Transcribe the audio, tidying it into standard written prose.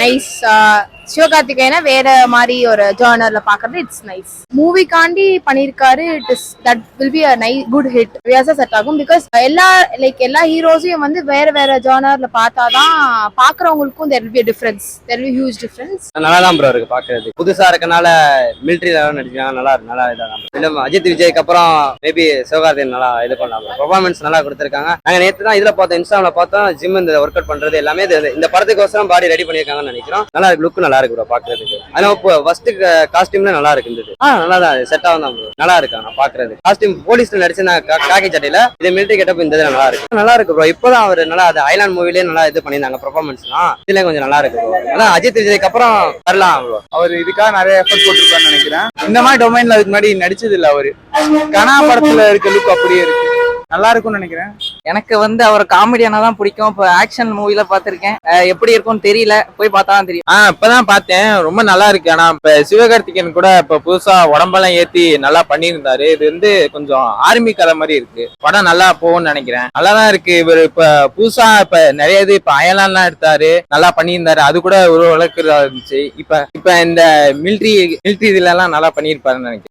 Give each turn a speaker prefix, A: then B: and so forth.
A: Nice. சிவகார்த்திகேயனை வேற மாதிரி ஒரு ஜானர்ல பாக்குறது இட்ஸ் நைஸ். மூவிக்காண்டி பண்ணிருக்காரு. It is that will be a good hit. வியாசா செட் ஆகும். பிகாஸ் எல்லா ஹீரோஸையும் வந்து வேற வேற ஜானர்ல பார்த்தாதான் பாக்குறவங்களுக்கும் there will be a difference. There will be huge difference.
B: நல்லா தான் ப்ரோ இருக்கு பாக்குறது. புதுசா இருக்கனால மிலிட்டரியில நடிச்சாங்க. நல்லா இதான் அஜித் விஜய்க்கு அப்புறம் மேபி சிவகார்த்திகேயன் நல்லா இது பண்ணலாம். பெர்ஃபார்மன்ஸ் நல்லா கொடுத்திருக்காங்க. நாங்க நேற்று தான் இதுல பார்த்தோம், இன்ஸ்டால பார்த்தோம். ஜிம் இந்த ஒர்க் அவுட் பண்றது எல்லாமே இந்த படத்துக்கோசரம் பாடி ரெடி பண்ணிருக்காங்கன்னு நினைக்கிறோம். நல்லா இருக்கு, லுக் நல்லா இருக்கு ப்ரோ பாக்குறதுக்கு. ஆனா ஃபர்ஸ்ட் காஸ்டியூம்ல நல்லா இருக்கு. இருந்தது நல்லா தான் செட் ஆகும் தான் ப்ரோ. நல்லா இருக்கு நான் பாக்குறது. காஸ்டியூம் போலீஸ்ல நடிச்சு நான் காக்கி சட்டையில இது மிலிட்டரி கெட்டப் இந்த நல்லா இருக்கு ப்ரோ. இப்பதான் அவர் நல்லா அது ஐலாண்ட் மூவிலேயே நல்லா இது பண்ணியிருந்தாங்க. பெர்ஃபார்மன்ஸ்லாம் இதுல கொஞ்சம் நல்லா இருக்கு ப்ரோ. அதான் அஜித் விஜய்க்கு அப்புறம் வரலாம் ப்ரோ.
C: அவர் இதுக்காக நிறைய எஃபர்ட் போட்டிருப்பாருன்னு நினைக்கிறேன். இந்த மாதிரி டொமைன்ல அதுக்கு முன்னாடி நடிச்சது இல்ல அவரு. கனா படத்துல இருக்க லுக் அப்படியே இருக்கு. நல்லா இருக்கும்னு நினைக்கிறேன்.
D: எனக்கு வந்து அவர் காமெடியானா தான் பிடிக்கும். இப்போ ஆக்ஷன் மூவில பாத்திருக்கேன், எப்படி இருக்கும்னு தெரியல, போய் பார்த்தா தான் தெரியும்.
E: இப்பதான் பார்த்தேன், ரொம்ப நல்லா இருக்கு. ஆனா இப்ப சிவகார்த்திகேயன் கூட இப்ப புதுசா உடம்பெல்லாம் ஏத்தி நல்லா பண்ணியிருந்தாரு. இது வந்து கொஞ்சம் ஆர்மி கதை மாதிரி இருக்கு. படம் நல்லா போகும்னு நினைக்கிறேன். நல்லாதான் இருக்கு. இவர் இப்ப புதுசா இப்ப நிறைய இது இப்ப அயலான்லாம் எடுத்தாரு, நல்லா பண்ணியிருந்தாரு. அது கூட ஒரு வழக்கு இருந்துச்சு. இப்ப இந்த மிலிட்ரி இதுல எல்லாம் நல்லா பண்ணியிருப்பாருன்னு நினைக்கிறேன்.